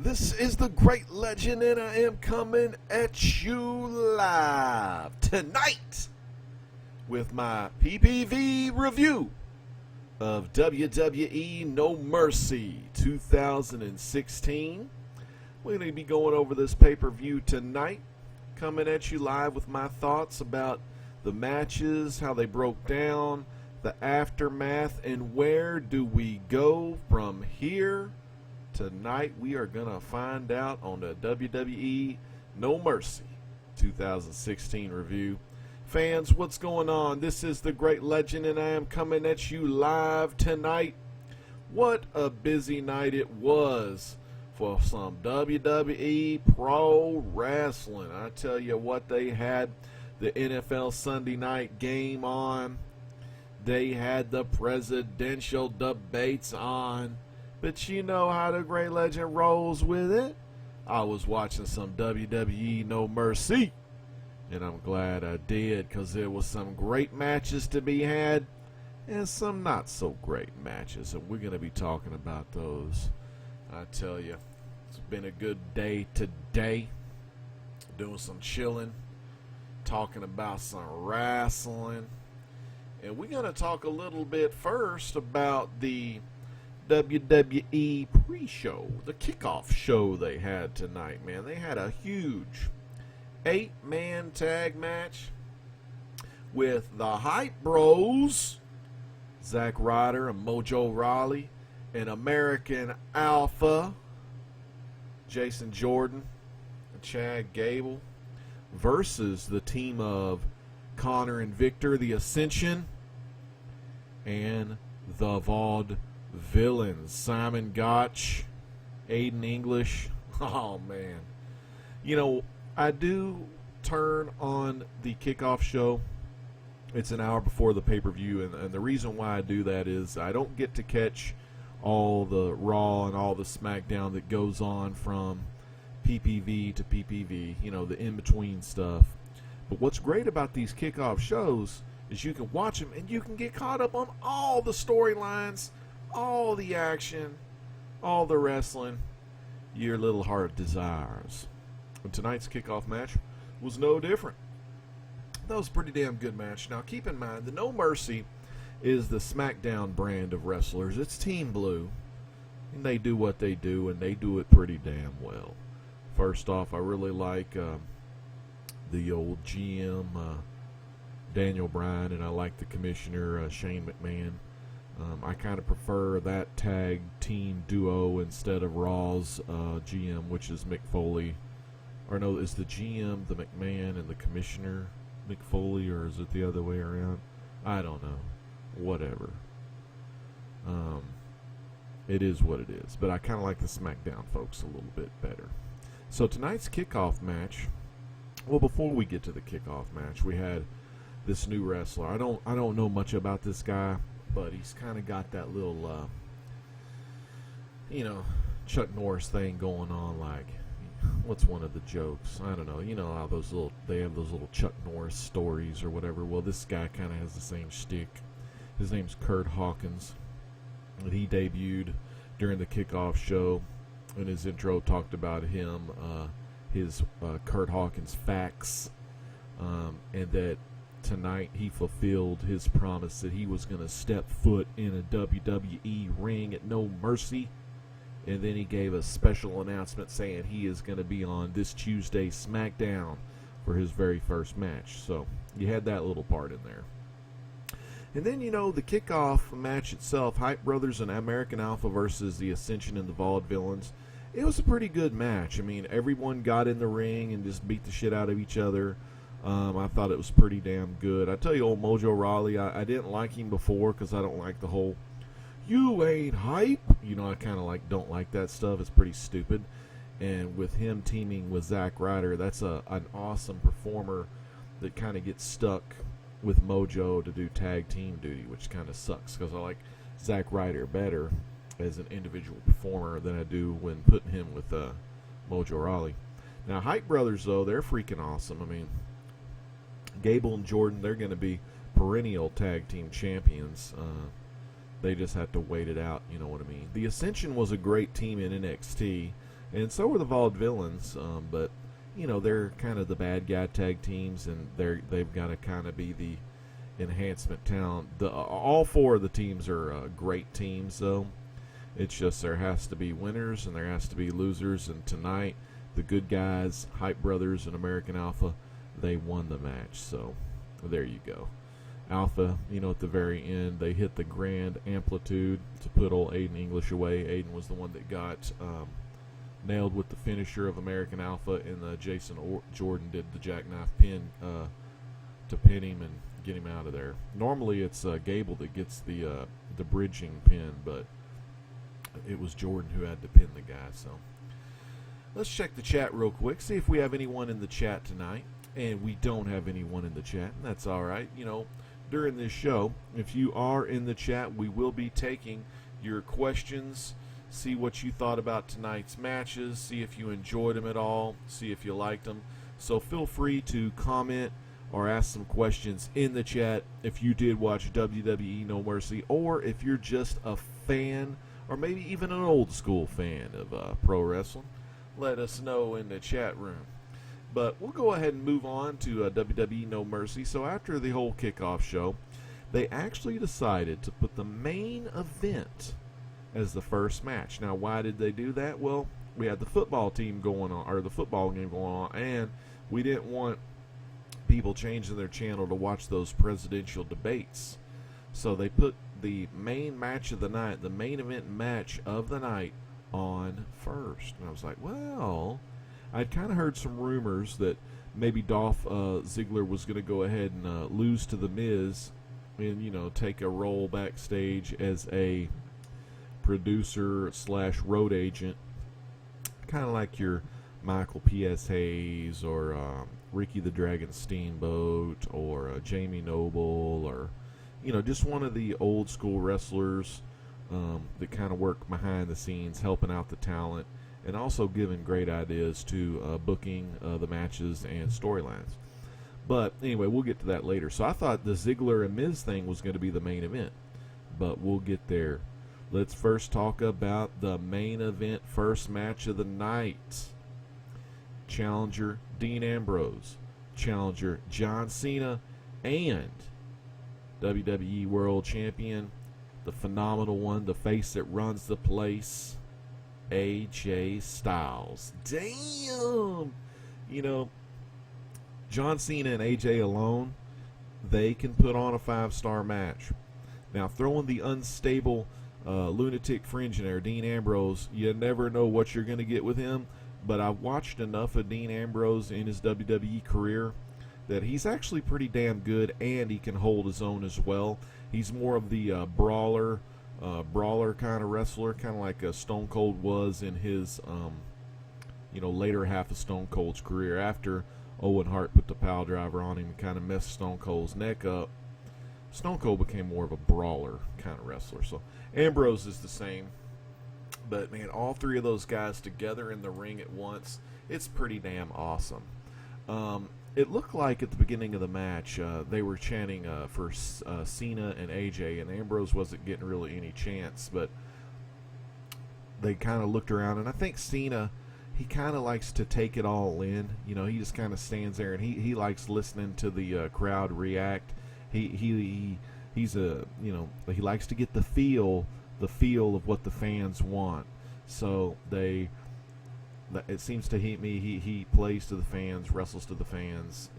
This is the Great Legend, and I am coming at you live tonight with my PPV review of WWE No Mercy 2016. We're going to be going over this pay-per-view tonight, coming at you live with my thoughts about the matches, how they broke down, the aftermath, and where do we go from here. Tonight we are going to find out on the WWE No Mercy 2016 review. Fans, what's going on? This is the Great Legend, and I am coming at you live tonight. What a busy night it was for some WWE Pro Wrestling. I tell you what, they had the NFL Sunday Night Game on. They had the presidential debates on. But you know how the Great Legend rolls with it. I was watching some WWE No Mercy, and I'm glad I did, because there was some great matches to be had and some not so great matches, and we're going to be talking about those. I tell you, it's been a good day today, doing some chilling, talking about some wrestling, and we're going to talk a little bit first about the WWE pre-show, the kickoff show they had tonight, man. They had a huge 8-man tag match with the Hype Bros, Zack Ryder and Mojo Rawley, and American Alpha, Jason Jordan and Chad Gable, versus the team of Connor and Victor, the Ascension, and the Vaude Villains, Simon Gotch, Aiden English. Oh man, you know, I do turn on the kickoff show. It's an hour before the pay-per-view, and the reason why I do that is I don't get to catch all the Raw and all the SmackDown that goes on from PPV to PPV, you know, the in-between stuff. But what's great about these kickoff shows is you can watch them and you can get caught up on all the storylines, all the action, all the wrestling your little heart desires. And tonight's kickoff match was no different. That was a pretty damn good match. Now keep in mind, the No Mercy is the SmackDown brand of wrestlers. It's Team Blue, and they do what they do, and they do it pretty damn well. First off, I really like the old GM, Daniel Bryan, and I like the commissioner, Shane McMahon. I kind of prefer that tag team duo instead of Raw's GM, which is Mick Foley. Or no, is the GM the McMahon and the commissioner Mick Foley, or is it the other way around? I don't know. Whatever. It is what it is. But I kind of like the SmackDown folks a little bit better. So tonight's kickoff match. Well, before we get to the kickoff match, we had this new wrestler. I don't know much about this guy, but he's kind of got that little, you know, Chuck Norris thing going on. Like, what's one of the jokes? I don't know. You know how they have those little Chuck Norris stories or whatever. Well, this guy kind of has the same shtick. His name's Kurt Hawkins, and he debuted during the kickoff show. And his intro talked about him, his Kurt Hawkins facts, and that tonight he fulfilled his promise that he was going to step foot in a WWE ring at No Mercy. And then he gave a special announcement saying he is going to be on this Tuesday SmackDown for his very first match. So you had that little part in there. And then, you know, the kickoff match itself, Hype Brothers and American Alpha versus the Ascension and the Vaude Villains. It was a pretty good match. I mean, everyone got in the ring and just beat the shit out of each other. I thought it was pretty damn good. I tell you, old Mojo Rawley, I didn't like him before because I don't like the whole, you ain't hype. You know, I kind of don't like that stuff. It's pretty stupid. And with him teaming with Zack Ryder, that's an awesome performer that kind of gets stuck with Mojo to do tag team duty, which kind of sucks because I like Zack Ryder better as an individual performer than I do when putting him with Mojo Rawley. Now, Hype Brothers, though, they're freaking awesome. I mean, Gable and Jordan, they're going to be perennial tag team champions. They just have to wait it out, you know what I mean. The Ascension was a great team in NXT. and so were the Vaudevillains. But they're kind of the bad guy tag teams, and they've got to kind of be the enhancement talent. All four of the teams are great teams, though. It's just there has to be winners and there has to be losers. And tonight, the good guys, Hype Brothers and American Alpha, they won the match. So there you go. Alpha, at the very end, they hit the grand amplitude to put old Aiden English away. Aiden was the one that got nailed with the finisher of American Alpha, and Jason Jordan did the jackknife pin to pin him and get him out of there. Normally it's Gable that gets the bridging pin, but it was Jordan who had to pin the guy. So let's check the chat real quick, see if we have anyone in the chat tonight. And we don't have anyone in the chat, and that's all right. During this show, if you are in the chat, we will be taking your questions, see what you thought about tonight's matches, see if you enjoyed them at all, see if you liked them. So feel free to comment or ask some questions in the chat if you did watch WWE No Mercy, or if you're just a fan, or maybe even an old school fan of pro wrestling. Let us know in the chat room. But we'll go ahead and move on to WWE No Mercy. So after the whole kickoff show, they actually decided to put the main event as the first match. Now, why did they do that? Well, we had the football team going on, or the football game going on, and we didn't want people changing their channel to watch those presidential debates. So they put the main match of the night, the main event match of the night, on first. And I was like, well, I'd kind of heard some rumors that maybe Dolph Ziggler was going to go ahead and lose to The Miz and, take a role backstage as a producer / road agent, kind of like your Michael P.S. Hayes or Ricky the Dragon Steamboat or Jamie Noble, or just one of the old school wrestlers that kind of work behind the scenes, helping out the talent, and also giving great ideas to booking the matches and storylines. But anyway, we'll get to that later. So I thought the Ziggler and Miz thing was going to be the main event, but we'll get there. Let's first talk about the main event first match of the night. Challenger Dean Ambrose, challenger John Cena, and WWE World Champion, the phenomenal one, the face that runs the place, AJ Styles. Damn! John Cena and AJ alone, they can put on a 5-star match. Now, throwing the unstable lunatic fringe in there, Dean Ambrose, you never know what you're going to get with him, but I've watched enough of Dean Ambrose in his WWE career that he's actually pretty damn good, and he can hold his own as well. He's more of the brawler kind of wrestler, kind of like Stone Cold was in his later half of Stone Cold's career. After Owen Hart put the pile driver on him and kind of messed Stone Cold's neck up, Stone Cold became more of a brawler kind of wrestler. So Ambrose is the same. But, man, all three of those guys together in the ring at once, it's pretty damn awesome. It looked like at the beginning of the match they were chanting for Cena and AJ, and Ambrose wasn't getting really any chance. But they kind of looked around, and I think Cena, he kind of likes to take it all in. He just kind of stands there, and he likes listening to the crowd react. He likes to get the feel of what the fans want. So it seems to me he plays to the fans, wrestles to the fans,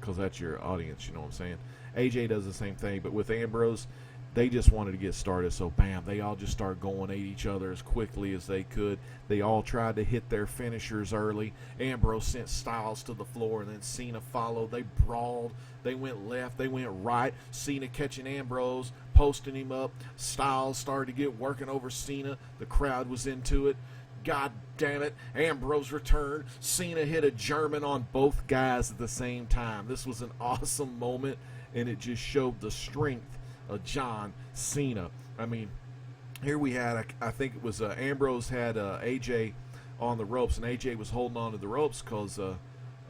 because that's your audience, you know what I'm saying? AJ does the same thing, but with Ambrose, they just wanted to get started, so bam, they all just started going at each other as quickly as they could. They all tried to hit their finishers early. Ambrose sent Styles to the floor, and then Cena followed. They brawled. They went left. They went right. Cena catching Ambrose, posting him up. Styles started to get working over Cena. The crowd was into it. God damn it. Ambrose returned. Cena hit a German on both guys at the same time. This was an awesome moment, and it just showed the strength of John Cena. I mean, here we had, I think it was Ambrose had AJ on the ropes, and AJ was holding on to the ropes because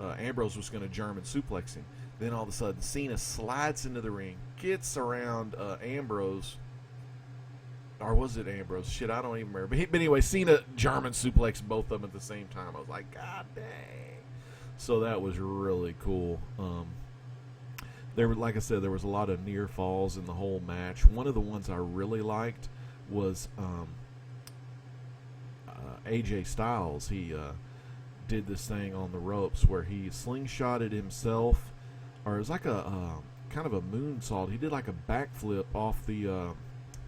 Ambrose was going to German suplex him. Then all of a sudden, Cena slides into the ring, gets around Ambrose, or was it Ambrose? Shit, I don't even remember. But anyway, Cena German suplexed both of them at the same time. I was like, God dang. So that was really cool. There were, like I said, there was a lot of near falls in the whole match. One of the ones I really liked was AJ Styles. He did this thing on the ropes where he slingshotted himself, or it was like a kind of a moonsault. He did like a backflip off the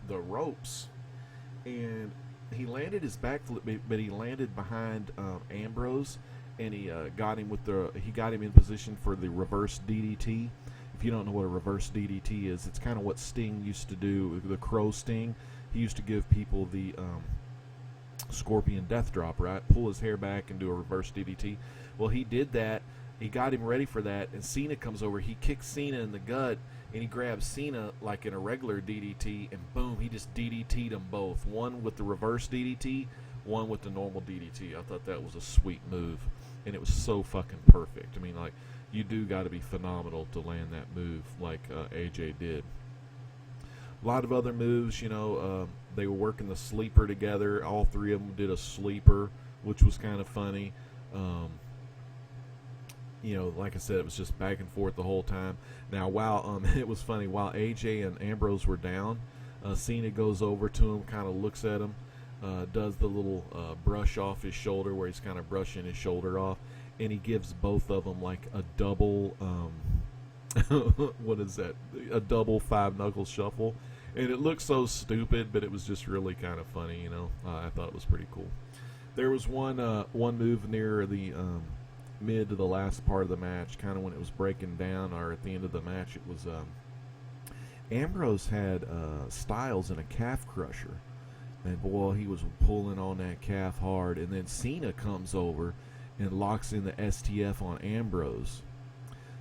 ropes, and he landed his backflip, but he landed behind Ambrose, and he got him in position for the reverse DDT. If you don't know what a reverse DDT is, it's kind of what Sting used to do, the Crow Sting. He used to give people the Scorpion Death Drop, right? Pull his hair back and do a reverse DDT. Well, he did that. He got him ready for that, and Cena comes over. He kicks Cena in the gut, and he grabs Cena like in a regular DDT, and boom, he just DDT'd them both. One with the reverse DDT, one with the normal DDT. I thought that was a sweet move, and it was so fucking perfect. I mean, like, you do got to be phenomenal to land that move like AJ did. A lot of other moves, you know, they were working the sleeper together. All three of them did a sleeper, which was kind of funny. You know, like I said, it was just back and forth the whole time. Now, while it was funny, while AJ and Ambrose were down, Cena goes over to him, kind of looks at him, does the little brush off his shoulder where he's kind of brushing his shoulder off, and he gives both of them like a double, what is that? A double five knuckle shuffle. And it looked so stupid, but it was just really kind of funny, you know. I thought it was pretty cool. There was one move near the mid to the last part of the match, kind of when it was breaking down, or at the end of the match. It was Ambrose had Styles in a calf crusher, and boy, he was pulling on that calf hard. And then Cena comes over and locks in the STF on Ambrose.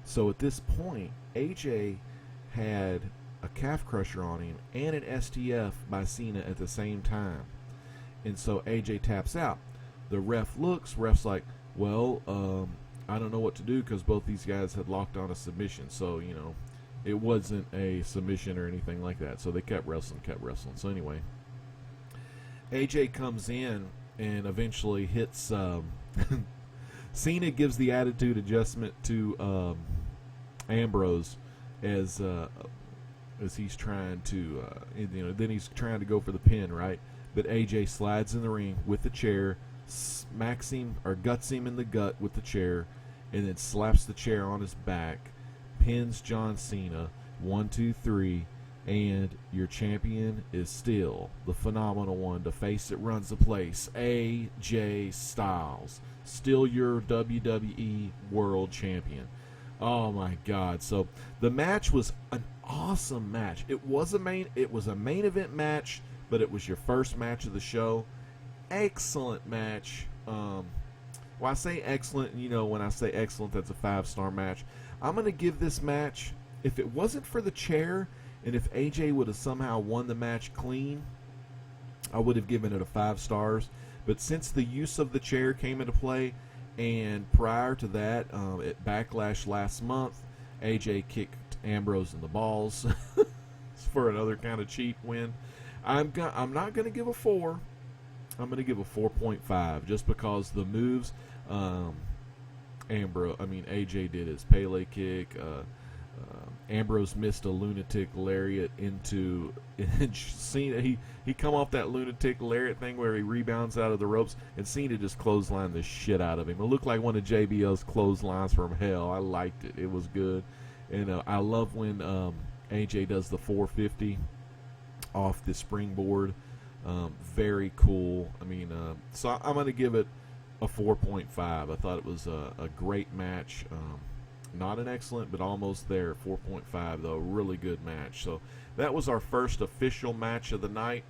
So at this point, AJ had a calf crusher on him and an STF by Cena at the same time. And so AJ taps out. The ref looks, ref's like, well, I don't know what to do because both these guys had locked on a submission. So, you know, it wasn't a submission or anything like that. So they kept wrestling. So anyway, AJ comes in and eventually hits... Cena gives the attitude adjustment to Ambrose as he's trying to, then he's trying to go for the pin, right? But AJ slides in the ring with the chair, smacks him or guts him in the gut with the chair, and then slaps the chair on his back, pins John Cena, 1, 2, 3, and your champion is still the phenomenal one, the face that runs the place, AJ Styles, still your WWE World Champion. Oh my God! So the match was an awesome match. It was a main event match, but it was your first match of the show. Excellent match. Well, I say excellent, you know, when I say excellent, that's a 5-star match. I'm gonna give this match, if it wasn't for the chair, and if AJ would have somehow won the match clean, I would have given it a 5 stars. But since the use of the chair came into play, and prior to that, at Backlash last month, AJ kicked Ambrose in the balls for another kind of cheap win. I'm not going to give a 4. I'm going to give a 4.5 just because the moves AJ did his Pele kick. Ambrose missed a lunatic lariat into Cena. He come off that lunatic lariat thing where he rebounds out of the ropes, and Cena just clotheslined the shit out of him. It looked like one of JBL's clotheslines from hell. I liked it. It was good. And I love when AJ does the 450 off the springboard. Very cool. I mean, so I'm going to give it a 4.5. I thought it was a great match. Not an excellent, but almost there. 4.5, though. Really good match. So that was our first official match of the night.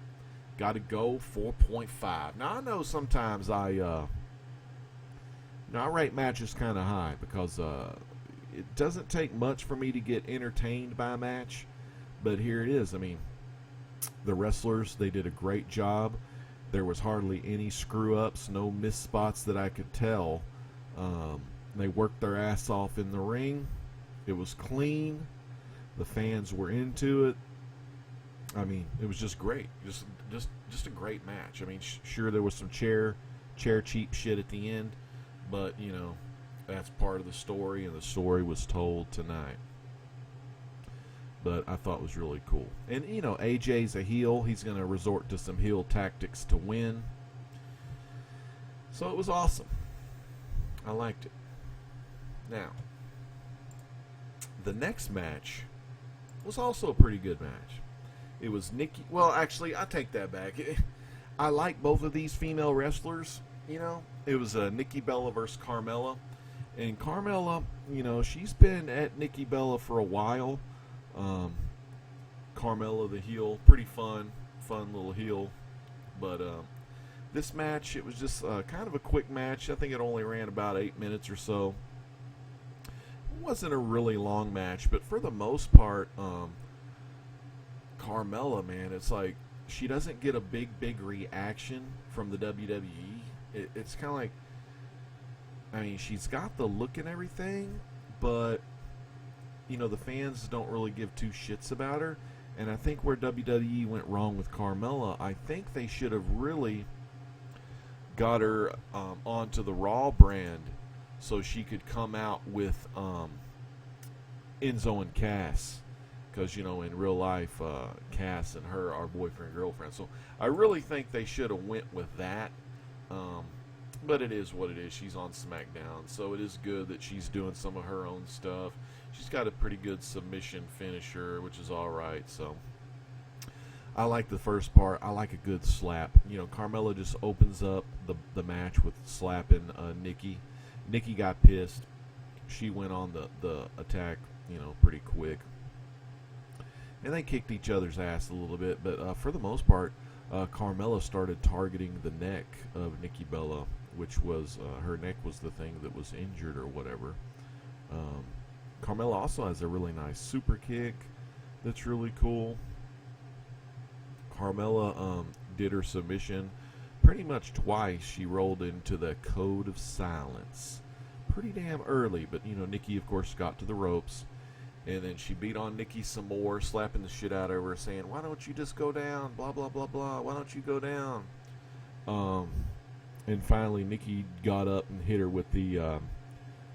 Got to go 4.5. Now, I know sometimes I rate matches kind of high because it doesn't take much for me to get entertained by a match. But here it is. I mean, the wrestlers, they did a great job. There was hardly any screw-ups, no missed spots that I could tell. They worked their ass off in the ring. It was clean. The fans were into it. I mean, it was just great. Just a great match. I mean, sure there was some chair cheap shit at the end, but you know, that's part of the story, and the story was told tonight. But I thought it was really cool. And you know, AJ's a heel. He's going to resort to some heel tactics to win. So it was awesome. I liked it. Now, the next match was also a pretty good match. It was Nikki. Well, actually, I take that back. I like both of these female wrestlers. You know, it was Nikki Bella versus Carmella, and Carmella, you know, she's been at Nikki Bella for a while. Carmella the heel, pretty fun little heel. But this match, it was just kind of a quick match. I think it only ran about 8 minutes or so. It wasn't a really long match, but for the most part, Carmella, man, it's like she doesn't get a big reaction from the WWE. It's kind of like, I mean, she's got the look and everything, but you know, the fans don't really give two shits about her. And I think where WWE went wrong with Carmella, I think they should have really got her onto the Raw brand so she could come out with Enzo and Cass. Because, you know, in real life, Cass and her are boyfriend and girlfriend. So I really think they should have went with that. But it is what it is. She's on SmackDown. So it is good that she's doing some of her own stuff. She's got a pretty good submission finisher, which is all right. So I like the first part. I like a good slap. You know, Carmella just opens up the match with slapping Nikki. Nikki got pissed. She went on the attack, you know, pretty quick. And they kicked each other's ass a little bit. But for the most part, Carmella started targeting the neck of Nikki Bella, which was her neck was the thing that was injured or whatever. Carmella also has a really nice super kick that's really cool. Carmella did her submission pretty much twice. She rolled into the Code of Silence pretty damn early, but you know, Nikki of course got to the ropes, and then she beat on Nikki some more, slapping the shit out of her, saying, "Why don't you just go down? Blah blah blah blah. Why don't you go down?" And finally, Nikki got up and hit her with the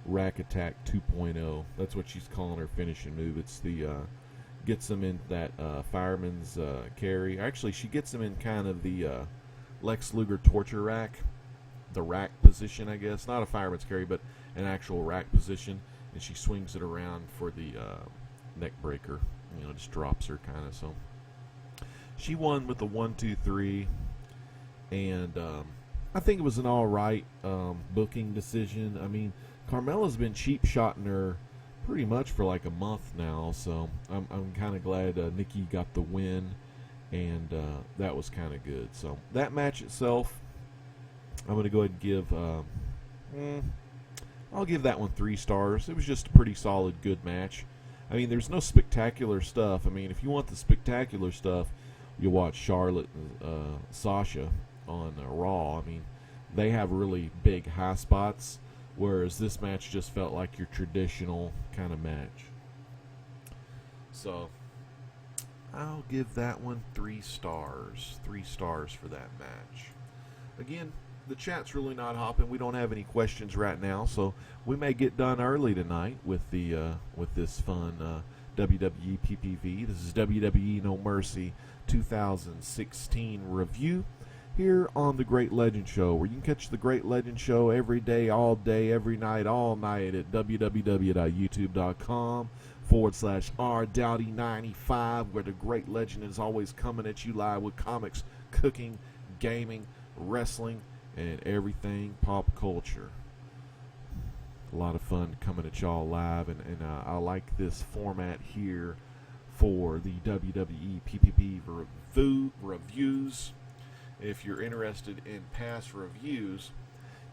Rack Attack 2.0. That's what she's calling her finishing move. It's the gets them in that fireman's carry. Actually, she gets them in kind of the Lex Luger torture rack, the rack position, I guess. Not a fireman's carry, but an actual rack position. And she swings it around for the neck breaker. You know, just drops her kind of. So she won with the 1-2-3, and I think it was an all right booking decision. I mean, Carmella's been cheap shotting her pretty much for like a month now, so I'm kind of glad Nikki got the win, and that was kind of good. So that match itself, I'm going to go ahead and give I'll give that one 3 stars. It was just a pretty solid, good match. I mean, there's no spectacular stuff. I mean, if you want the spectacular stuff, you watch Charlotte and Sasha on Raw. I mean, they have really big high spots, whereas this match just felt like your traditional kind of match. So I'll give that one 3 stars. 3 stars for that match. Again, the chat's really not hopping. We don't have any questions right now, so we may get done early tonight with the with this fun WWE PPV. This is WWE No Mercy 2016 review here on the Great Legend Show, where you can catch the Great Legend Show every day, every night, all night at www.youtube.com/rdowdy95, where the Great Legend is always coming at you live with comics, cooking, gaming, wrestling, and everything pop culture. A lot of fun coming at y'all live, and I like this format here for the WWE PPP reviews. If you're interested in past reviews,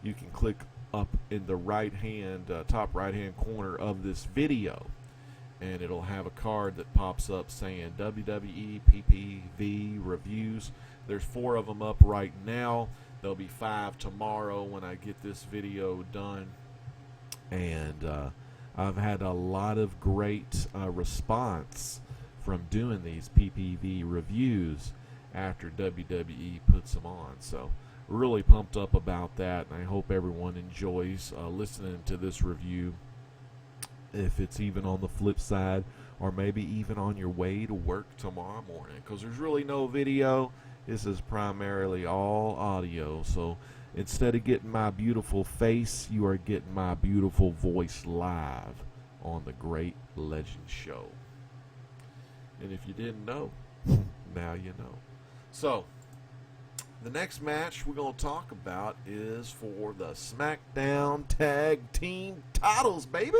you can click up in the top right hand corner of this video, and it'll have a card that pops up saying WWE PPV reviews. There's 4 of them up right now. There'll be 5 tomorrow when I get this video done. And I've had a lot of great response from doing these PPV reviews after WWE puts them on. So really pumped up about that, and I hope everyone enjoys listening to this review, if it's even on the flip side or maybe even on your way to work tomorrow morning, because there's really no video. This is primarily all audio, so instead of getting my beautiful face, you are getting my beautiful voice live on the Great Legend Show. And if you didn't know, now you know. So the next match we're going to talk about is for the SmackDown Tag Team titles, baby.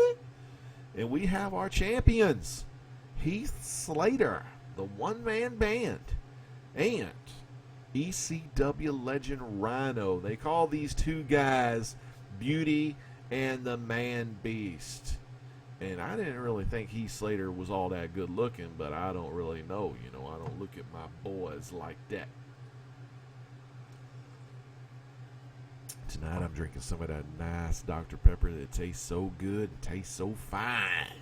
And we have our champions, Heath Slater, the one-man band, and ECW legend Rhino. They call these two guys Beauty and the Man Beast. And I didn't really think Heath Slater was all that good looking, but I don't really know. You know, I don't look at my boys like that. Tonight I'm drinking some of that nice Dr. Pepper that tastes so good and tastes so fine.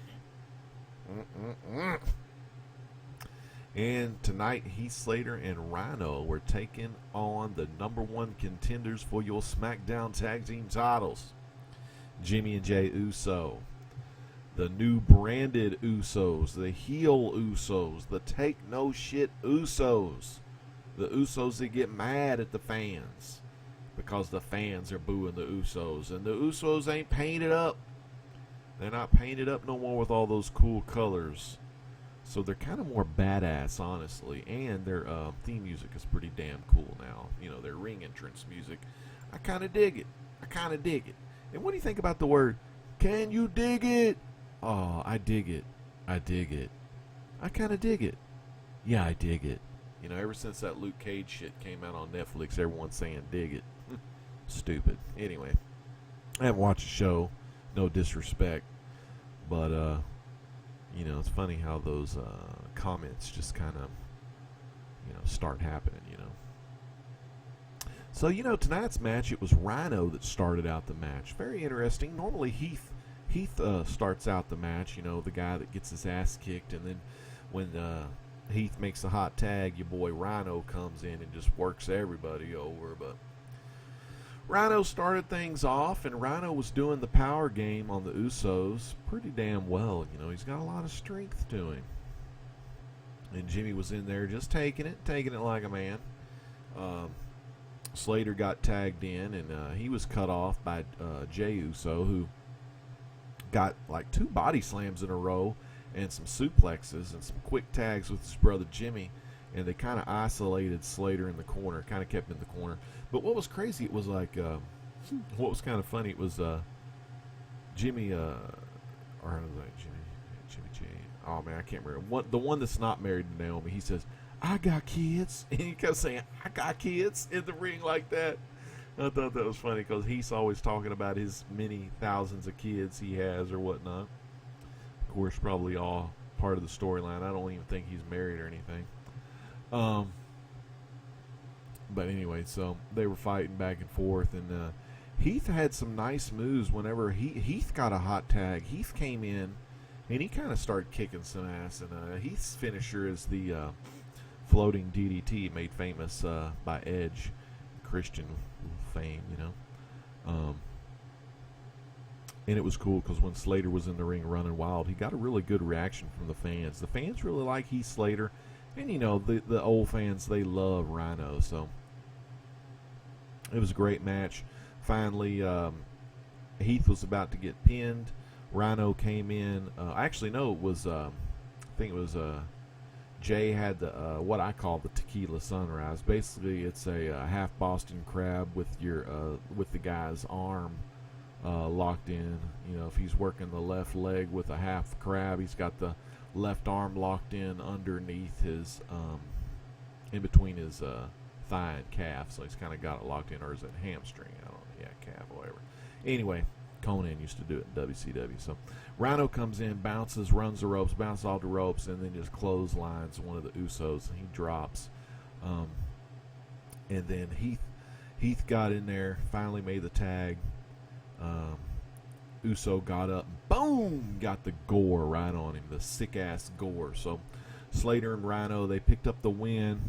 And tonight, Heath Slater and Rhino were taking on the #1 contenders for your SmackDown Tag Team titles, Jimmy and Jay Uso, the new branded Usos, the heel Usos, the take no shit Usos, the Usos that get mad at the fans because the fans are booing the Usos, and the Usos ain't painted up. They're not painted up no more with all those cool colors. So they're kind of more badass, honestly, and their theme music is pretty damn cool now. You know, their ring entrance music. I kind of dig it. And what do you think about the word, can you dig it? Oh, I dig it. I kind of dig it. Yeah, I dig it. You know, ever since that Luke Cage shit came out on Netflix, everyone's saying dig it. Stupid. Anyway, I haven't watched the show. No disrespect. But, you know, it's funny how those comments just kind of, you know, start happening, you know. So, you know, tonight's match, it was Rhino that started out the match. Very interesting. Normally Heath starts out the match, you know, the guy that gets his ass kicked. And then when Heath makes a hot tag, your boy Rhino comes in and just works everybody over. But Rhino started things off, and Rhino was doing the power game on the Usos pretty damn well. You know, he's got a lot of strength to him. And Jimmy was in there just taking it like a man. Slater got tagged in, and he was cut off by Jay Uso, who got like 2 body slams in a row and some suplexes and some quick tags with his brother Jimmy. And they kind of isolated Slater in the corner, kind of kept him in the corner. But what was crazy, it was like, what was kind of funny, it was Jimmy, or how was that, Jimmy J. Oh, man, I can't remember. The one that's not married to Naomi, he says, I got kids. And he kept saying, I got kids in the ring like that. I thought that was funny because he's always talking about his many thousands of kids he has or whatnot. Of course, probably all part of the storyline. I don't even think he's married or anything. But anyway, so they were fighting back and forth, and Heath had some nice moves whenever Heath got a hot tag. Heath came in, and he kind of started kicking some ass, and Heath's finisher is the floating DDT made famous by Edge, Christian fame, you know. And it was cool because when Slater was in the ring running wild, he got a really good reaction from the fans. The fans really like Heath Slater. And, you know, the old fans, they love Rhino. So it was a great match. Finally, Heath was about to get pinned. Rhino came in. Actually, no, it was, I think it was Jay had the what I call the tequila sunrise. Basically, it's a half Boston crab with with the guy's arm locked in. You know, if he's working the left leg with a half crab, he's got the left arm locked in underneath his, in between his thigh and calf, so he's kind of got it locked in, or is it hamstring? I don't know. Yeah, calf, whatever. Anyway, Conan used to do it in WCW. So Rhino comes in, bounces, runs the ropes, bounces off the ropes, and then just clotheslines one of the Usos, and he drops. And then Heath got in there, finally made the tag. Uso got up, boom, got the gore right on him, the sick-ass gore. So Slater and Rhino, they picked up the win,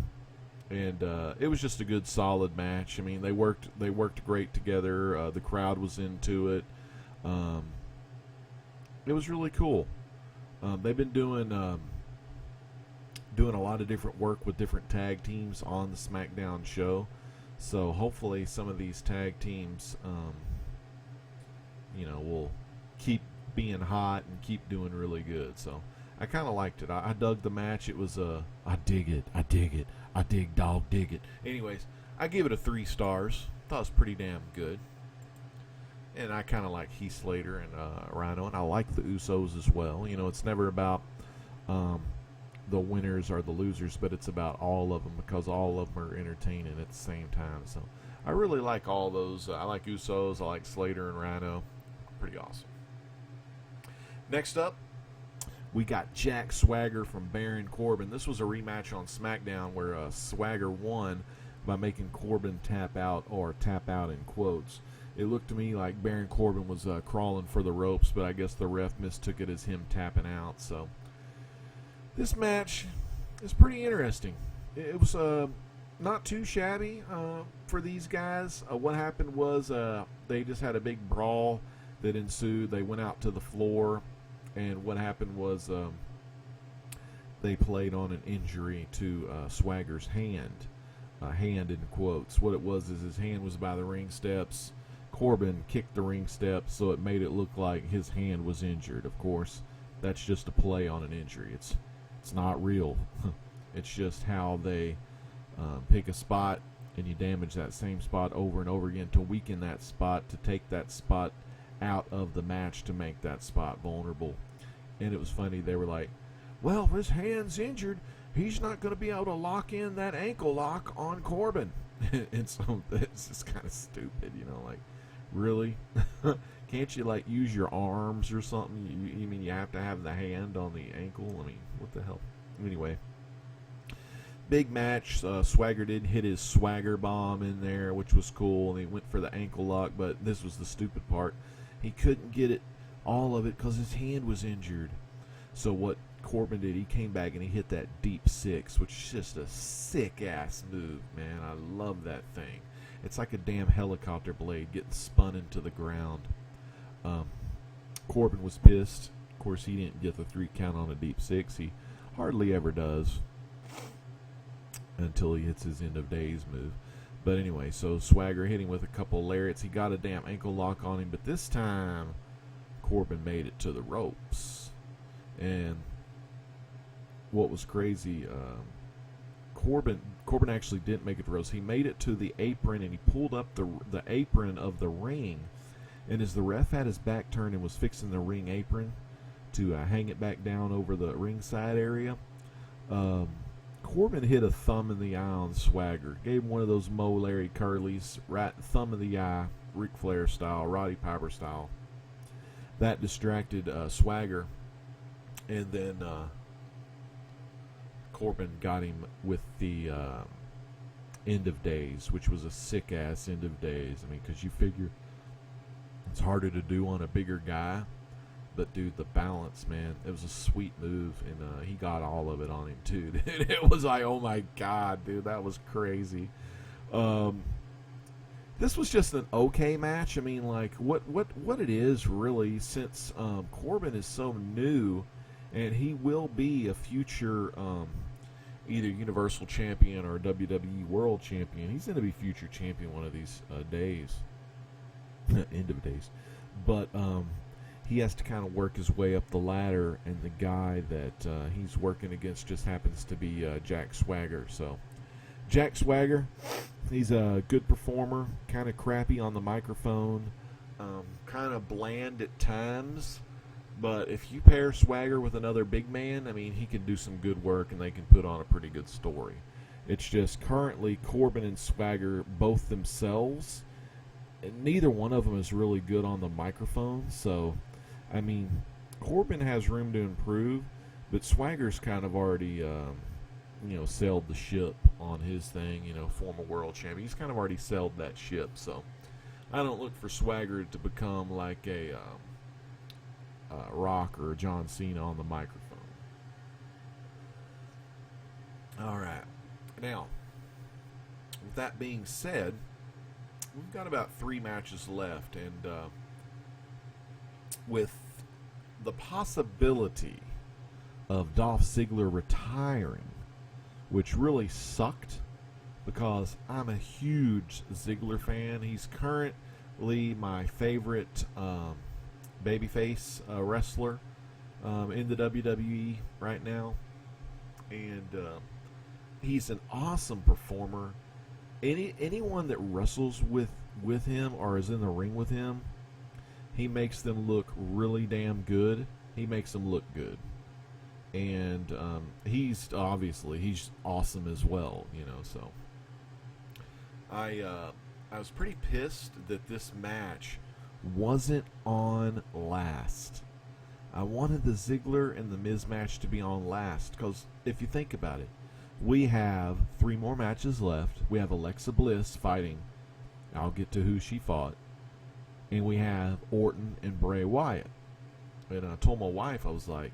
and it was just a good, solid match. I mean, they worked great together. The crowd was into it. It was really cool. They've been doing a lot of different work with different tag teams on the SmackDown show. So hopefully some of these tag teams, will keep being hot and keep doing really good. So I kind of liked it. I dug the match. It was I dig it. I dig it. I dig it. Anyways, I give it a 3 stars. Thought it was pretty damn good. And I kind of like Heath Slater and Rhino, and I like the Usos as well. It's never about the winners or the losers, but it's about all of them, because all of them are entertaining at the same time. So I really like all those. I like Usos. I like Slater and Rhino. Pretty awesome. Next up, we got Jack Swagger from Baron Corbin. This was a rematch on SmackDown where Swagger won by making Corbin tap out, or tap out in quotes. It looked to me like Baron Corbin was crawling for the ropes, but I guess the ref mistook it as him tapping out. So this match is pretty interesting. It was not too shabby for these guys. What happened was they just had a big brawl that ensued. They went out to the floor, and what happened was they played on an injury to Swagger's hand. Hand in quotes. What it was is his hand was by the ring steps. Corbin kicked the ring steps, so it made it look like his hand was injured. Of course, that's just a play on an injury. It's not real. It's just how they pick a spot, and you damage that same spot over and over again to weaken that spot, to take that spot out of the match, to make that spot vulnerable. And it was funny. They were like, well, if his hand's injured, he's not going to be able to lock in that ankle lock on Corbin. And so it's just kind of stupid, like, really? Can't you, use your arms or something? You mean you have to have the hand on the ankle? I mean, what the hell? Anyway, big match. Swagger did hit his Swagger bomb in there, which was cool, and he went for the ankle lock, but this was the stupid part. He couldn't get it, all of it, because his hand was injured. So what Corbin did, he came back and he hit that deep 6, which is just a sick-ass move, man. I love that thing. It's like a damn helicopter blade getting spun into the ground. Corbin was pissed. Of course, he didn't get the 3 count on a deep 6. He hardly ever does until he hits his end of days move. But anyway, so Swagger hit him with a couple lariats. He got a damn ankle lock on him, but this time Corbin made it to the ropes. And what was crazy, Corbin actually didn't make it to the ropes. He made it to the apron, and he pulled up the apron of the ring. And as the ref had his back turned and was fixing the ring apron to hang it back down over the ringside area, Corbin hit a thumb in the eye on Swagger. Gave him one of those Mo Larry Curlys, right thumb in the eye, Ric Flair style, Roddy Piper style. That distracted Swagger, and then Corbin got him with the end of days, which was a sick-ass end of days. I mean, because you figure it's harder to do on a bigger guy. But, dude, the balance, man, it was a sweet move, and he got all of it on him, too. Dude. It was like, oh, my God, dude, that was crazy. This was just an okay match. I mean, like, what it is, really, since Corbin is so new, and he will be a future either Universal Champion or WWE World Champion. He's going to be future champion one of these days. End of days. But, he has to kind of work his way up the ladder, and the guy that he's working against just happens to be Jack Swagger. So, Jack Swagger, he's a good performer, kind of crappy on the microphone, kind of bland at times. But if you pair Swagger with another big man, I mean, he can do some good work, and they can put on a pretty good story. It's just currently Corbin and Swagger both themselves, and neither one of them is really good on the microphone. So, I mean, Corbin has room to improve, but Swagger's kind of already, sailed the ship on his thing, former world champion. He's kind of already sailed that ship, so I don't look for Swagger to become like a Rock or John Cena on the microphone. All right. Now, with that being said, we've got about 3 matches left, and with the possibility of Dolph Ziggler retiring, which really sucked because I'm a huge Ziggler fan. He's currently my favorite babyface wrestler in the WWE right now, and he's an awesome performer. Anyone that wrestles with him or is in the ring with him, he makes them look really damn good. He makes them look good. And he's awesome as well, so I was pretty pissed that this match wasn't on last. I wanted the Ziggler and the Miz match to be on last, because if you think about it, we have 3 more matches left. We have Alexa Bliss fighting. I'll get to who she fought. And we have Orton and Bray Wyatt. And I told my wife, I was like,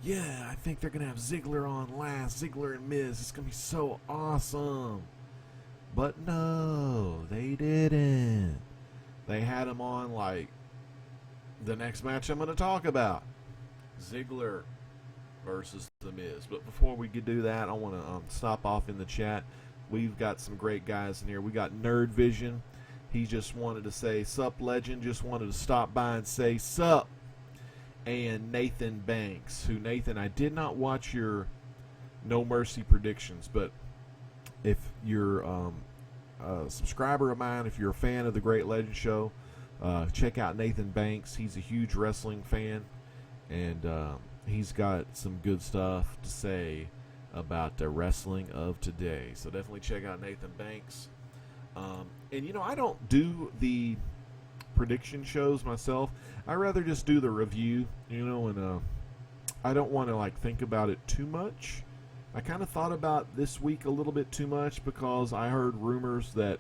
yeah, I think they're going to have Ziggler on last. Ziggler and Miz. It's going to be so awesome. But no, they didn't. They had him on like the next match I'm going to talk about. Ziggler versus The Miz. But before we could do that, I want to stop off in the chat. We've got some great guys in here. We got Nerd Vision. He just wanted to say, sup, legend. Just wanted to stop by and say, sup. And Nathan Banks, who, Nathan, I did not watch your No Mercy predictions, but if you're a subscriber of mine, if you're a fan of the Great Legend Show, check out Nathan Banks. He's a huge wrestling fan, and he's got some good stuff to say about the wrestling of today. So definitely check out Nathan Banks. And, I don't do the prediction shows myself. I rather just do the review, and I don't want to think about it too much. I kind of thought about this week a little bit too much because I heard rumors that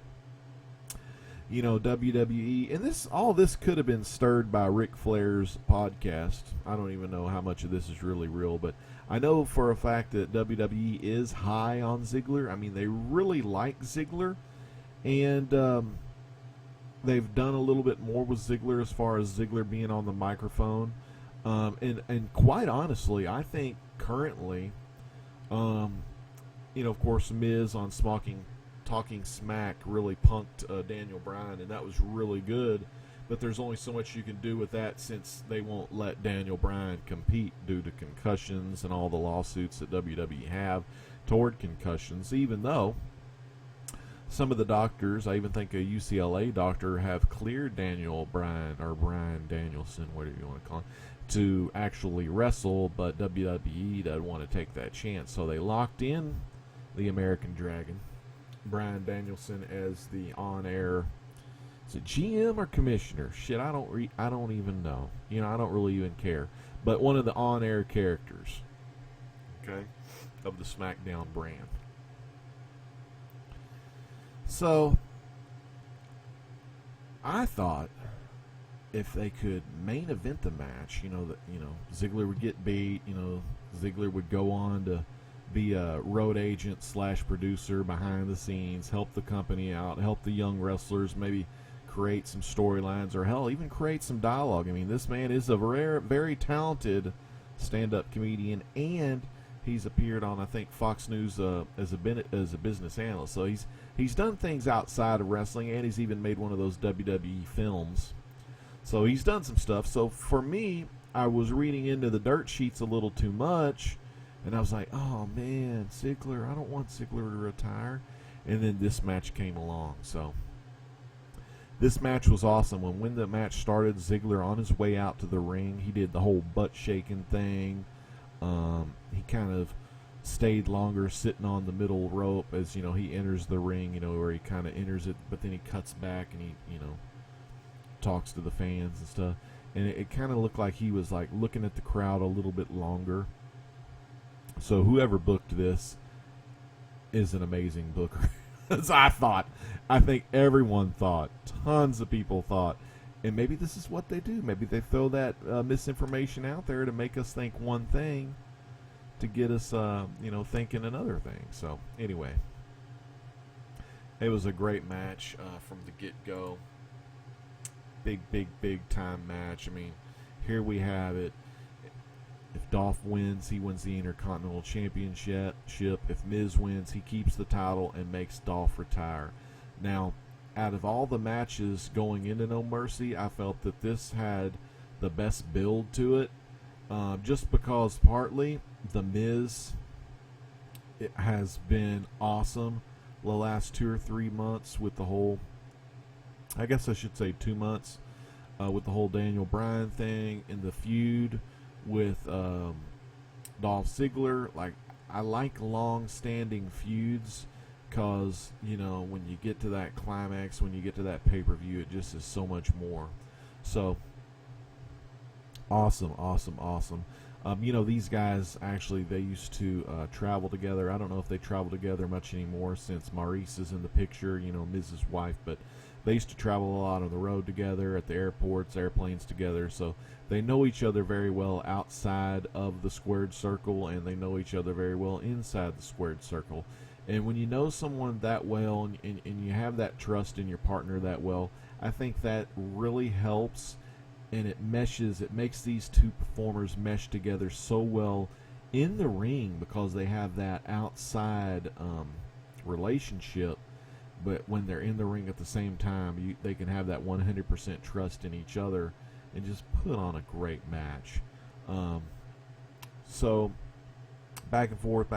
WWE, and all this could have been stirred by Ric Flair's podcast. I don't even know how much of this is really real, but I know for a fact that WWE is high on Ziggler. I mean, they really like Ziggler, and they've done a little bit more with Ziggler as far as Ziggler being on the microphone. And quite honestly, I think currently, of course, Miz on Talking Smack really punked Daniel Bryan, and that was really good. But there's only so much you can do with that since they won't let Daniel Bryan compete due to concussions and all the lawsuits that WWE have toward concussions, even though some of the doctors, I even think a UCLA doctor, have cleared Daniel Bryan, or Bryan Danielson, whatever you want to call him, to actually wrestle, but WWE doesn't want to take that chance. So they locked in the American Dragon, Bryan Danielson, as the on-air, is it GM or commissioner? Shit, I don't even know. I don't really even care. But one of the on-air characters, okay, of the SmackDown brand. So I thought if they could main event the match, Ziggler would get beat, Ziggler would go on to be a road agent / producer behind the scenes, help the company out, help the young wrestlers, maybe create some storylines, or hell, even create some dialogue. I mean, this man is a very, very talented stand-up comedian, and he's appeared on, I think, Fox News as a business analyst. So he's done things outside of wrestling, and he's even made one of those WWE films. So he's done some stuff. So for me, I was reading into the dirt sheets a little too much, and I was like, oh man, Ziggler, I don't want Ziggler to retire. And then this match came along. So this match was awesome. When the match started, Ziggler on his way out to the ring, he did the whole butt shaking thing. He kind of stayed longer sitting on the middle rope as he enters the ring, where he kind of enters it, but then he cuts back and he talks to the fans and stuff, and it kind of looked like he was looking at the crowd a little bit longer. So whoever booked this is an amazing booker. As I think everyone thought, tons of people thought, and maybe this is what they do. Maybe they throw that misinformation out there to make us think one thing, to get us, thinking another thing. So anyway, it was a great match from the get-go. Big time match. I mean, here we have it. If Dolph wins, he wins the Intercontinental Championship. If Miz wins, he keeps the title and makes Dolph retire. Now, out of all the matches going into No Mercy, I felt that this had the best build to it. Just because partly the Miz, it has been awesome the last 2 or 3 months with the whole, I guess I should say 2 months, with the whole Daniel Bryan thing and the feud with Dolph Ziggler. Like, I like long-standing feuds because, when you get to that climax, when you get to that pay-per-view, it just is so much more. So, awesome. These guys, actually, they used to travel together. I don't know if they travel together much anymore since Maurice is in the picture, Mrs. Wife, but they used to travel a lot on the road together, at the airports, airplanes together, so they know each other very well outside of the squared circle, and they know each other very well inside the squared circle. And when you know someone that well, and you have that trust in your partner that well, I think that really helps, and it meshes, it makes these two performers mesh together so well in the ring because they have that outside relationship, but when they're in the ring at the same time, they can have that 100% trust in each other and just put on a great match. So back and forth.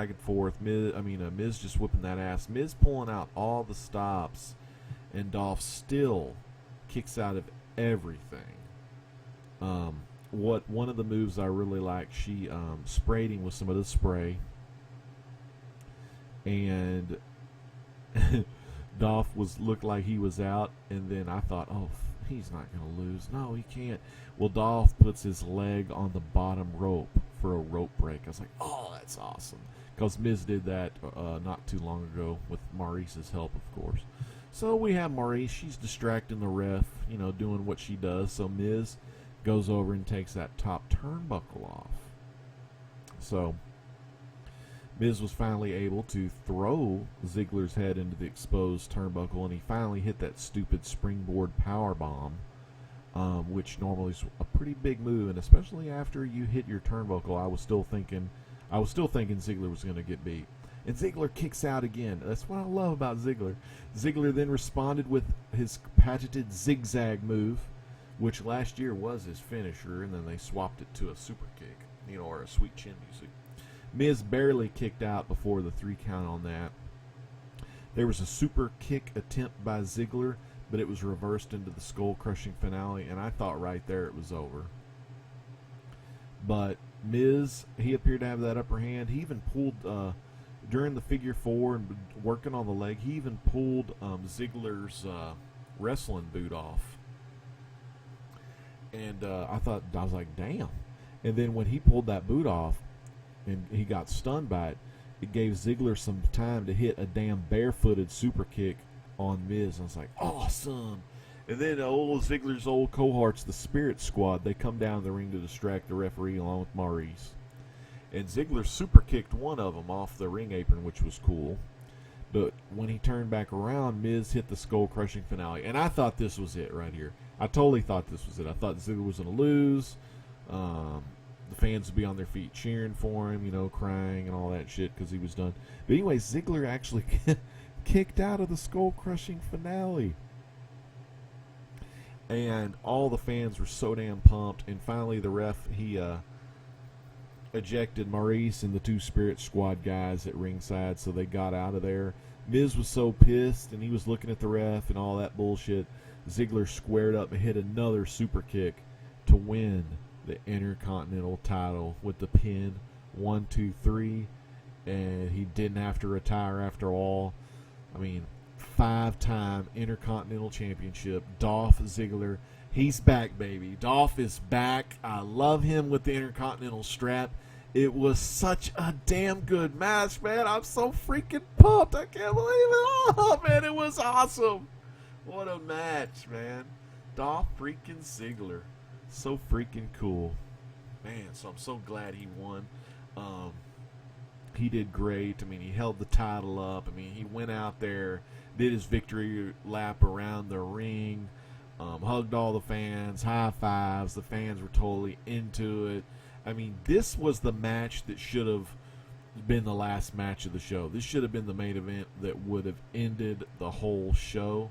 Miz just whipping that ass. Miz pulling out all the stops, and Dolph still kicks out of everything. One of the moves I really like, she sprayed him with some of the spray, and Dolph looked like he was out, and then I thought, oh, he's not going to lose. No, he can't. Well, Dolph puts his leg on the bottom rope for a rope break. I was like, oh, that's awesome. Because Miz did that not too long ago with Maurice's help, of course. So we have Maurice. She's distracting the ref, doing what she does. So Miz goes over and takes that top turnbuckle off. So Miz was finally able to throw Ziggler's head into the exposed turnbuckle, and he finally hit that stupid springboard powerbomb, which normally is a pretty big move, and especially after you hit your turnbuckle, I was still thinking Ziggler was going to get beat. And Ziggler kicks out again. That's what I love about Ziggler. Ziggler then responded with his patented zigzag move, which last year was his finisher, and then they swapped it to a super kick, or a sweet chin music. Miz barely kicked out before the 3 count on that. There was a super kick attempt by Ziggler, but it was reversed into the skull-crushing finale, and I thought right there it was over. But Miz, he appeared to have that upper hand. He even pulled, during the figure 4 and working on the leg, he even pulled Ziggler's wrestling boot off. And I was like, damn. And then when he pulled that boot off, and he got stunned by it, it gave Ziggler some time to hit a damn barefooted super kick on Miz. And I was like, awesome. And then old Ziggler's old cohorts, the Spirit Squad, they come down the ring to distract the referee along with Maurice. And Ziggler super kicked one of them off the ring apron, which was cool. But when he turned back around, Miz hit the skull-crushing finale. And I thought this was it right here. I totally thought this was it. I thought Ziggler was going to lose. The fans would be on their feet cheering for him, crying and all that shit because he was done. But anyway, Ziggler actually kicked out of the skull-crushing finale. And all the fans were so damn pumped. And finally the ref, he ejected Maurice and the 2 Spirit Squad guys at ringside, so they got out of there. Miz was so pissed, and he was looking at the ref and all that bullshit. Ziggler squared up and hit another super kick to win the Intercontinental title with the pin. 1, 2, 3, and he didn't have to retire after all. 5-time Intercontinental Championship. Dolph Ziggler, he's back, baby. Dolph is back. I love him with the Intercontinental strap. It was such a damn good match, man. I'm so freaking pumped. I can't believe it. Oh, man, it was awesome. What a match, man. Dolph freaking Ziggler. So freaking cool. Man, so I'm so glad he won. he did great. I mean, he held the title up. I mean, he went out there, did his victory lap around the ring, hugged all the fans, high fives. The fans were totally into it. I mean, this was the match that should have been the last match of the show. This should have been the main event that would have ended the whole show.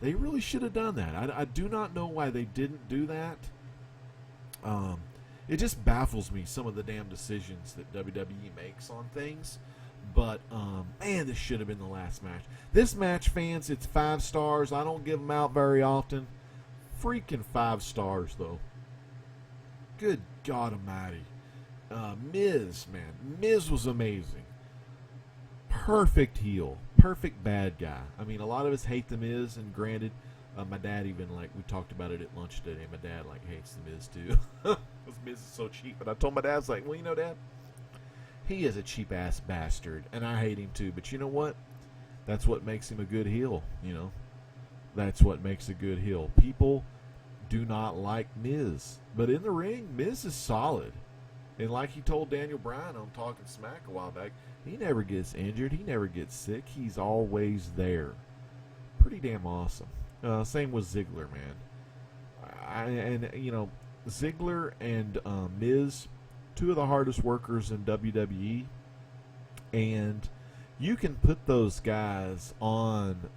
They really should have done that. I do not know why they didn't do that. It just baffles me, some of the damn decisions that WWE makes on things. But, man, this should have been the last match. This match, fans, it's 5 stars. I don't give them out very often. Freaking 5 stars, though. Good God almighty. Miz, man. Miz was amazing. Perfect heel. Perfect bad guy. I mean, a lot of us hate the Miz, and granted, my dad even, like, we talked about it at lunch today. My dad, like, hates the Miz, too. Because Miz is so cheap. But I told my dad, I was like, well, you know, Dad, he is a cheap-ass bastard, and I hate him, too. But you know what? That's what makes him a good heel, you know. That's what makes a good heel. People do not like Miz. But in the ring, Miz is solid. And like he told Daniel Bryan on Talking Smack a while back, he never gets injured. He never gets sick. He's always there. Pretty damn awesome. Same with Ziggler, man. You know, Ziggler and Miz, 2 of the hardest workers in WWE. And you can put those guys on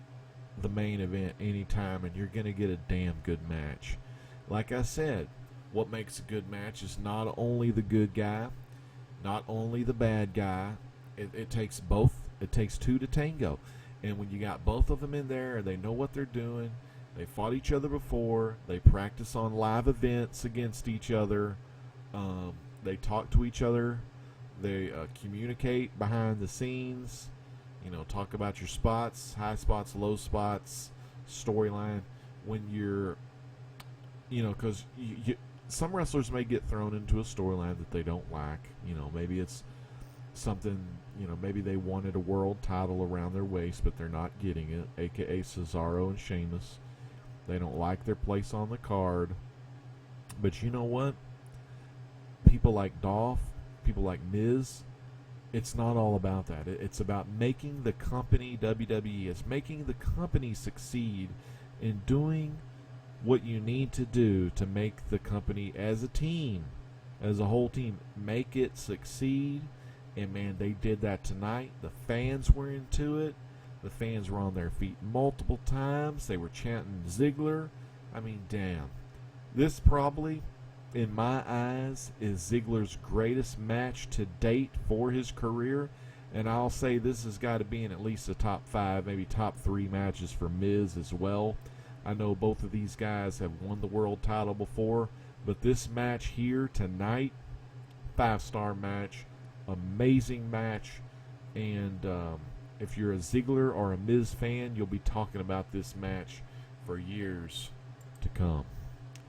the main event anytime, and you're going to get a damn good match. Like I said, what makes a good match is not only the good guy, not only the bad guy. It takes both. It takes 2 to tango. And when you got both of them in there, they know what they're doing. They fought each other before. They practice on live events against each other. They talk to each other. They communicate behind the scenes. You know, talk about your spots, high spots, low spots, storyline. When you're, you know, because some wrestlers may get thrown into a storyline that they don't like. You know, maybe it's something, you know, maybe they wanted a world title around their waist, but they're not getting it, a.k.a. Cesaro and Sheamus. They don't like their place on the card. But you know what? People like Dolph, people like Miz, it's not all about that. It's about making the company, WWE, it's making the company succeed in doing what you need to do to make the company as a team, as a whole team, make it succeed. And, man, they did that tonight. The fans were into it. The fans were on their feet multiple times. They were chanting Ziggler. I mean, damn. This probably, in my eyes, is Ziggler's greatest match to date for his career. And I'll say this has got to be in at least the top 5, maybe top 3 matches for Miz as well. I know both of these guys have won the world title before. But this match here tonight, 5-star match. Amazing match, and if you're a Ziggler or a Miz fan, you'll be talking about this match for years to come.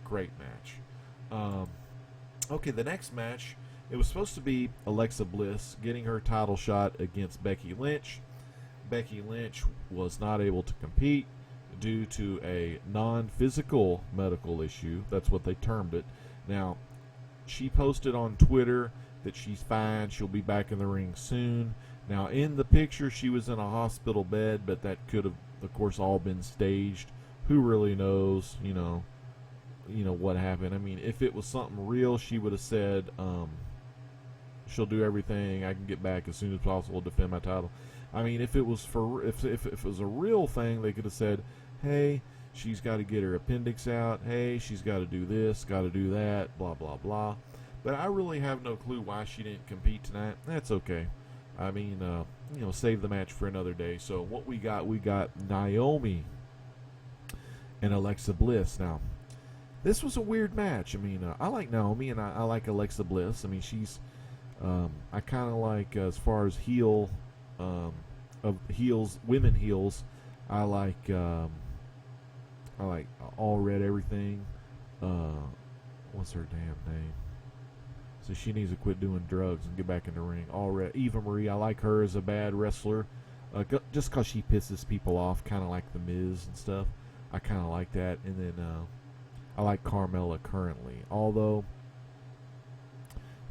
Great match. Okay, the next match, it was supposed to be Alexa Bliss getting her title shot against Becky Lynch. Becky Lynch was not able to compete due to a non-physical medical issue. That's what they termed it. Now, she posted on Twitter that she's fine, she'll be back in the ring soon. Now, in the picture, she was in a hospital bed, but that could have, of course, all been staged. Who really knows, you know what happened. I mean, if it was something real, she would have said, she'll do everything, I can get back as soon as possible to defend my title. I mean, if it was if it was a real thing, they could have said, hey, she's got to get her appendix out, hey, she's got to do this, got to do that, blah, blah, blah. But I really have no clue why she didn't compete tonight. That's okay. I mean, save the match for another day. So what we got Naomi and Alexa Bliss. Now, this was a weird match. I mean, I like Naomi and I like Alexa Bliss. I mean, she's, I kind of like, as far as women heels, I like All Red Everything. What's her damn name? So she needs to quit doing drugs and get back in the ring. Eva Marie, I like her as a bad wrestler. Just because she pisses people off, kind of like The Miz and stuff. I kind of like that. And then I like Carmella currently. Although,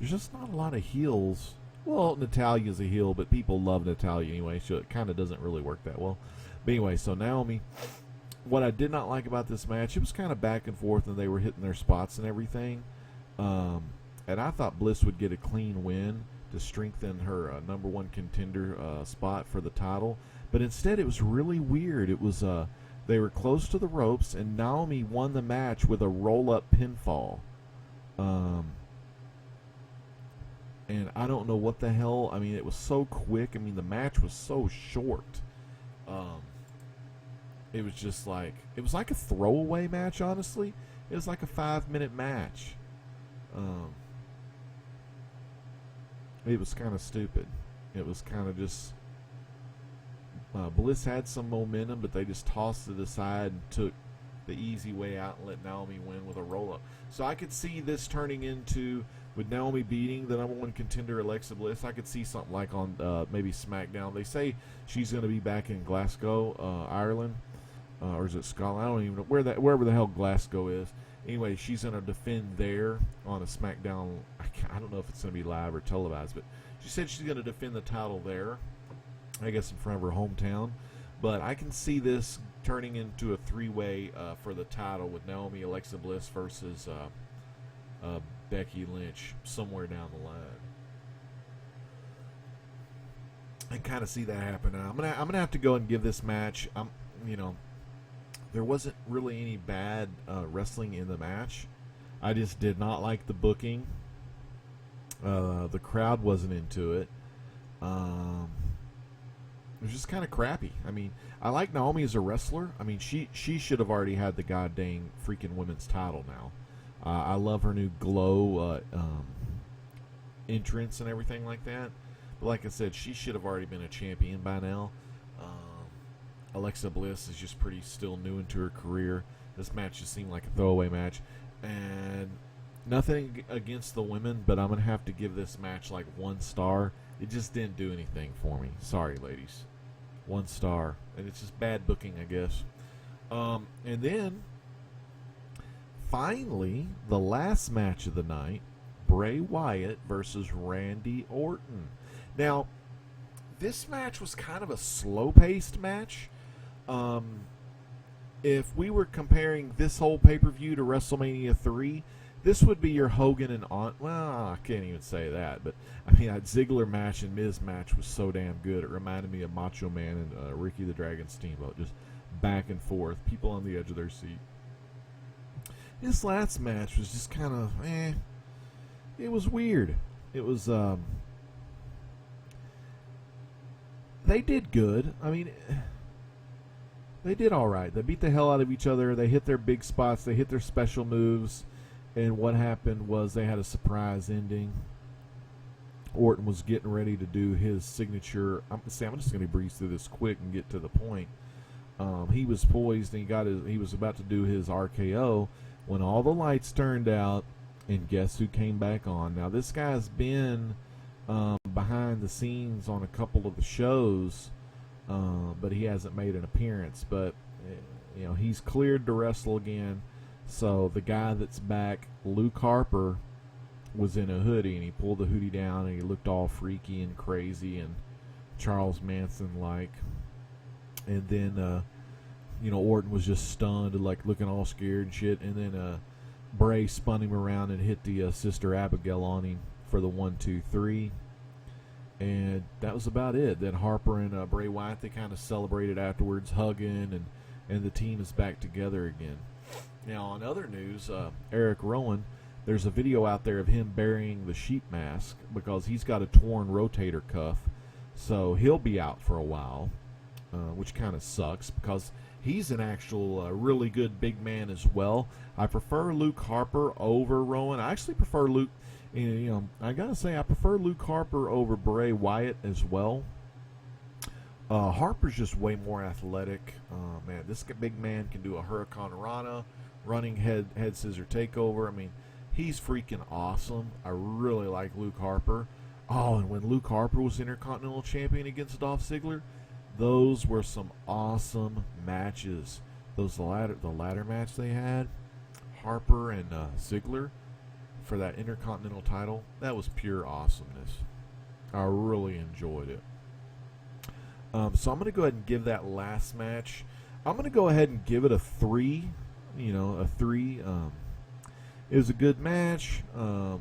there's just not a lot of heels Well, Natalia's a heel, but people love Natalia anyway, so it kind of doesn't really work that well. But anyway, so Naomi, what I did not like about this match, it was kind of back and forth, and they were hitting their spots and everything. And I thought Bliss would get a clean win to strengthen her number one contender spot for the title. But instead, it was really weird. It was they were close to the ropes, and Naomi won the match with a roll-up pinfall. And I don't know what the hell. I mean, it was so quick. I mean, the match was so short. It was just like, it was like a throwaway match, honestly. It was like a 5-minute match. It was kind of stupid. It was kind of just, Bliss had some momentum, but they just tossed it aside and took the easy way out and let Naomi win with a roll-up. So I could see this turning into, with Naomi beating the number one contender Alexa Bliss, I could see something like on maybe SmackDown. They say she's going to be back in Glasgow, Ireland, or is it Scotland? I don't even know wherever the hell Glasgow is. Anyway, she's going to defend there on a SmackDown. I don't know if it's going to be live or televised, but she said she's going to defend the title there, I guess in front of her hometown. But I can see this turning into a three-way for the title with Naomi, Alexa Bliss versus Becky Lynch somewhere down the line. I kind of see that happen. I'm gonna have to go and give this match. There wasn't really any bad wrestling in the match. I just did not like the booking. The crowd wasn't into it. It was just kind of crappy. I mean, I like Naomi as a wrestler. I mean, she should have already had the goddamn freaking women's title now. I love her new glow entrance and everything like that. But like I said, she should have already been a champion by now. Alexa Bliss is just pretty still new into her career. This match just seemed like a throwaway match. And nothing against the women, but I'm going to have to give this match like 1 star. It just didn't do anything for me. Sorry, ladies. 1 star. And it's just bad booking, I guess. And then, finally, the last match of the night, Bray Wyatt versus Randy Orton. Now, this match was kind of a slow-paced match. If we were comparing this whole pay-per-view to WrestleMania 3, this would be your Hogan and well, I can't even say that, but I mean, that Ziggler match and Miz match was so damn good. It reminded me of Macho Man and Ricky the Dragon Steamboat, just back and forth, people on the edge of their seat. This last match was just kind of, it was weird. It was, they did good. I mean, they did all right. They beat the hell out of each other. They hit their big spots. They hit their special moves. And what happened was they had a surprise ending. Orton was getting ready to do his signature. I'm just going to breeze through this quick and get to the point. He was poised and he was about to do his RKO when all the lights turned out, and guess who came back on? Now, this guy's been behind the scenes on a couple of the shows, but he hasn't made an appearance. But he's cleared to wrestle again. So the guy that's back, Luke Harper, was in a hoodie, and he pulled the hoodie down, and he looked all freaky and crazy and Charles Manson-like. And then, Orton was just stunned and, like, looking all scared and shit. And then Bray spun him around and hit the Sister Abigail on him for the 1-2-3. And that was about it. Then Harper and Bray Wyatt, they kind of celebrated afterwards, hugging, and the team is back together again. Now, on other news, Eric Rowan, there's a video out there of him burying the sheep mask because he's got a torn rotator cuff. So he'll be out for a while, which kind of sucks because he's an actual really good big man as well. I prefer Luke Harper over Rowan. I actually prefer Luke, I got to say I prefer Luke Harper over Bray Wyatt as well. Harper's just way more athletic. Man, this big man can do a Hurricane Rana, running head scissor takeover. I mean, he's freaking awesome. I really like Luke Harper. Oh, and when Luke Harper was Intercontinental Champion against Dolph Ziggler, those were some awesome matches. The ladder match they had, Harper and Ziggler for that Intercontinental title, that was pure awesomeness. I really enjoyed it. So I'm going to go ahead and give that last match. I'm going to go ahead and give it a 3. A 3. It was a good match.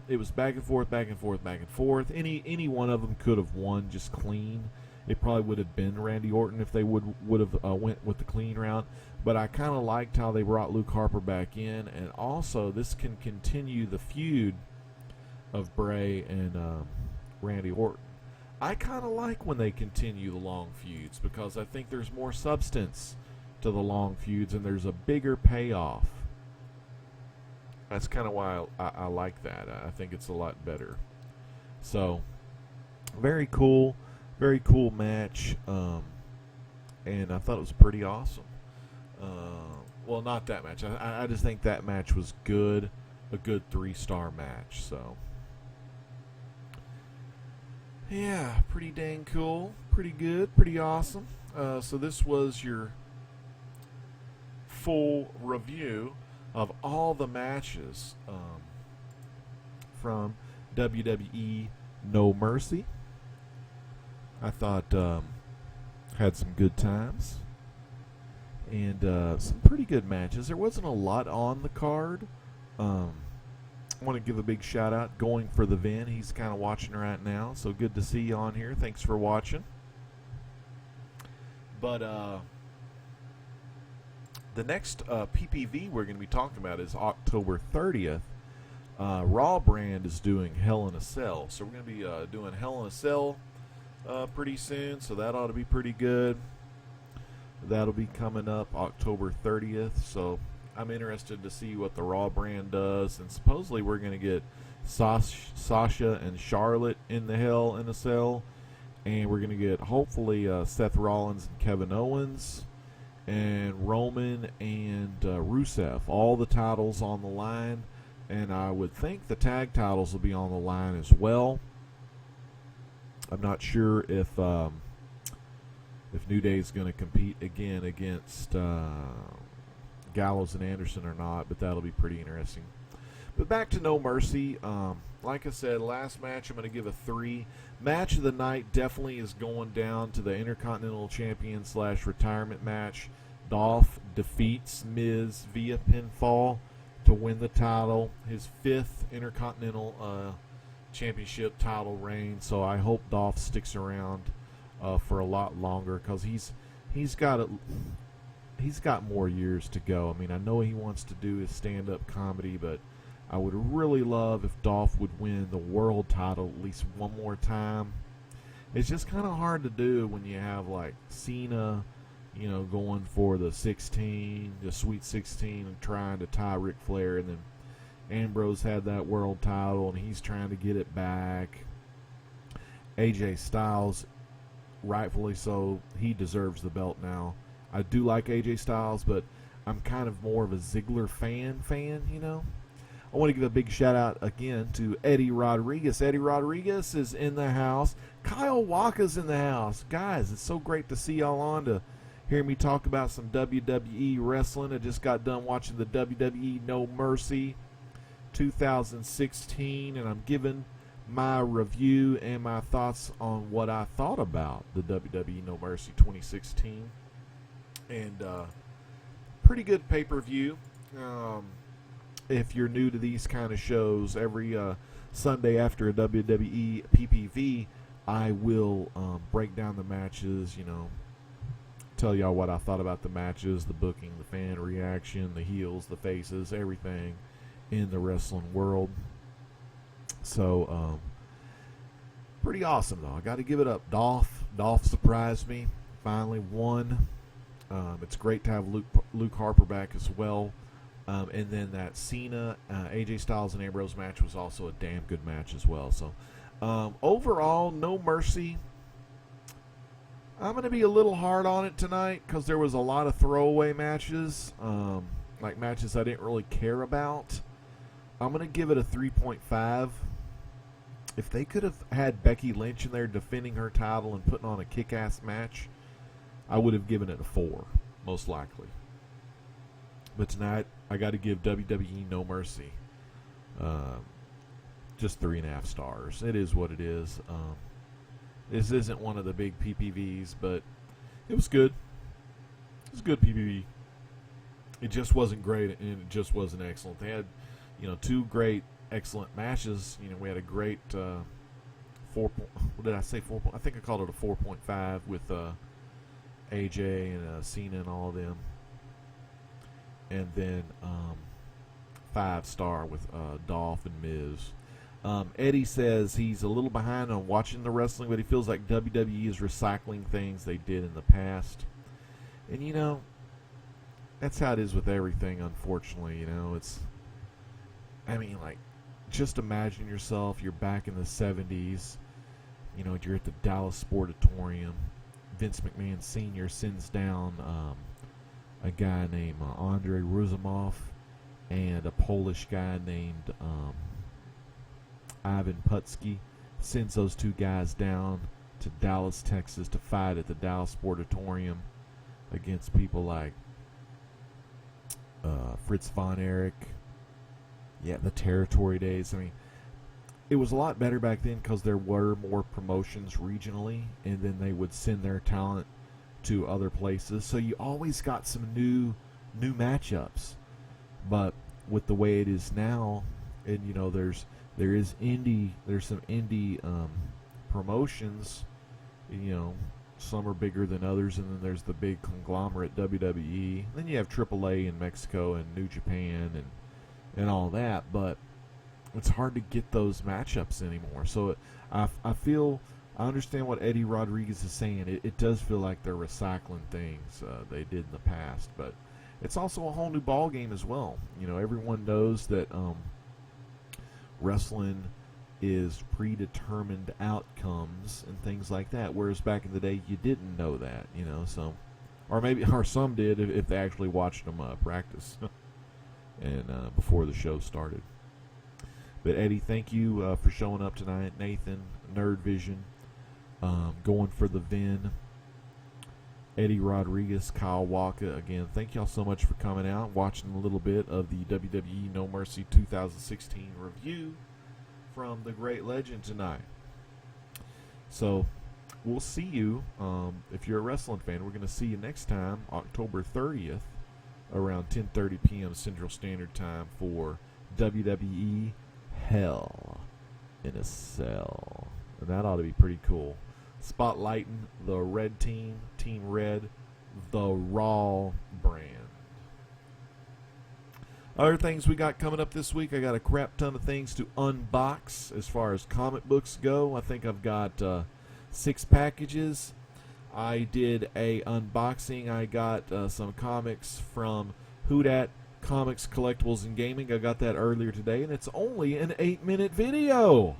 It was back and forth, back and forth, back and forth. Any one of them could have won just clean. It probably would have been Randy Orton if they would have went with the clean route. But I kind of liked how they brought Luke Harper back in, and also this can continue the feud of Bray and Randy Orton. I kind of like when they continue the long feuds because I think there's more substance to the long feuds and there's a bigger payoff. That's kind of why I like that. I think it's a lot better. So, very cool match, and I thought it was pretty awesome. Well, not that match. I just think that match was good, a good 3-star match. So, yeah, pretty dang cool, pretty good, pretty awesome. So this was your full review of all the matches from WWE No Mercy. I thought had some good times and some pretty good matches. There wasn't a lot on the card. I want to give a big shout out going for the Vin. He's kind of watching right now, so good to see you on here. Thanks for watching. But the next PPV we're going to be talking about is October 30th. Raw brand is doing Hell in a Cell, so we're going to be doing Hell in a Cell pretty soon, so that ought to be pretty good. That'll be coming up October 30th, so I'm interested to see what the Raw brand does, and supposedly we're going to get Sasha and Charlotte in the Hell in a Cell, and we're going to get hopefully Seth Rollins and Kevin Owens, and Roman and Rusev, all the titles on the line, and I would think the tag titles will be on the line as well. I'm not sure if New Day is going to compete again against Gallows and Anderson or not, but that'll be pretty interesting. But back to No Mercy. Like I said, last match I'm going to give a 3. Match of the night definitely is going down to the Intercontinental Champion / retirement match. Dolph defeats Miz via pinfall to win the title, his 5th Intercontinental Championship title reign. So I hope Dolph sticks around for a lot longer because he's got more years to go. I mean, I know he wants to do his stand-up comedy, but I would really love if Dolph would win the world title at least one more time. It's just kind of hard to do when you have like Cena, going for the Sweet 16, and trying to tie Ric Flair, and then Ambrose had that world title, and he's trying to get it back. AJ Styles, rightfully so, he deserves the belt now. I do like AJ Styles, but I'm kind of more of a Ziggler fan, I want to give a big shout out again to Eddie Rodriguez. Eddie Rodriguez is in the house. Kyle Walker's in the house. Guys, it's so great to see y'all on to hear me talk about some WWE wrestling. I just got done watching the WWE No Mercy 2016, and I'm giving my review and my thoughts on what I thought about the WWE No Mercy 2016. And pretty good pay-per-view. If you're new to these kind of shows, every Sunday after a WWE PPV, I will break down the matches, tell y'all what I thought about the matches, the booking, the fan reaction, the heels, the faces, everything in the wrestling world. So, pretty awesome, though. I got to give it up. Dolph surprised me. Finally won. It's great to have Luke Harper back as well. And then that Cena, AJ Styles, and Ambrose match was also a damn good match as well. So, overall, No Mercy. I'm going to be a little hard on it tonight because there was a lot of throwaway matches, like matches I didn't really care about. I'm going to give it a 3.5. If they could have had Becky Lynch in there defending her title and putting on a kick-ass match, I would have given it a 4, most likely. But tonight, I got to give WWE No Mercy just 3.5 stars. It is what it is. This isn't one of the big PPVs, but it was good. It was a good PPV. It just wasn't great, and it just wasn't excellent. They had, two great, excellent matches. We had a great 4. What did I say? 4. I think I called it a 4.5 with AJ and Cena and all of them, and then 5-star with Dolph and Miz. Eddie says he's a little behind on watching the wrestling, but he feels like WWE is recycling things they did in the past. And that's how it is with everything, unfortunately. Just imagine yourself, you're back in the 70s, you're at the Dallas Sportatorium. Vince McMahon Sr. sends down a guy named Andrei Ruzumov and a Polish guy named Ivan Putski. Sends those two guys down to Dallas, Texas to fight at the Dallas Sportatorium against people like Fritz von Erich. Yeah, the Territory days. It was a lot better back then because there were more promotions regionally, and then they would send their talent to other places. So you always got some new matchups. But with the way it is now, and there's some indie promotions. Some are bigger than others, and then there's the big conglomerate WWE. Then you have AAA in Mexico and New Japan and all that, but it's hard to get those matchups anymore. So I understand what Eddie Rodriguez is saying. It does feel like they're recycling things they did in the past, but it's also a whole new ball game as well. Everyone knows that wrestling is predetermined outcomes and things like that, whereas back in the day you didn't know that, so, or some did if they actually watched them practice and before the show started. But Eddie, thank you for showing up tonight. Nathan, Nerd Vision, going for the Vin, Eddie Rodriguez, Kyle Walker, again, thank y'all so much for coming out, watching a little bit of the WWE No Mercy 2016 review from the Great Legend tonight. So we'll see you, if you're a wrestling fan, we're going to see you next time, October 30th, around 10:30 p.m. Central Standard Time for WWE Hell in a Cell. And that ought to be pretty cool. Spotlighting the Red Team, Team Red, the Raw brand. Other things we got coming up this week, I got a crap ton of things to unbox as far as comic books go. I think I've got 6 packages. I did a unboxing. I got some comics from Whodat Comics, Collectibles, and Gaming. I got that earlier today, and it's only an 8-minute video.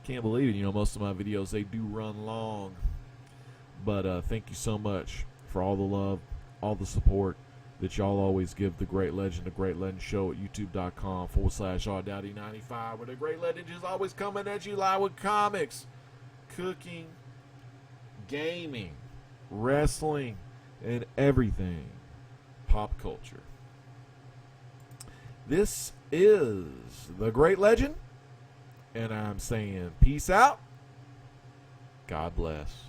Can't believe it. Most of my videos, they do run long. But thank you so much for all the love, all the support that y'all always give the Great Legend, the Great Legend Show at youtube.com/RDowdy95, where the Great Legend is always coming at you live with comics, cooking, gaming, wrestling, and everything pop culture. This is the Great Legend, and I'm saying peace out. God bless.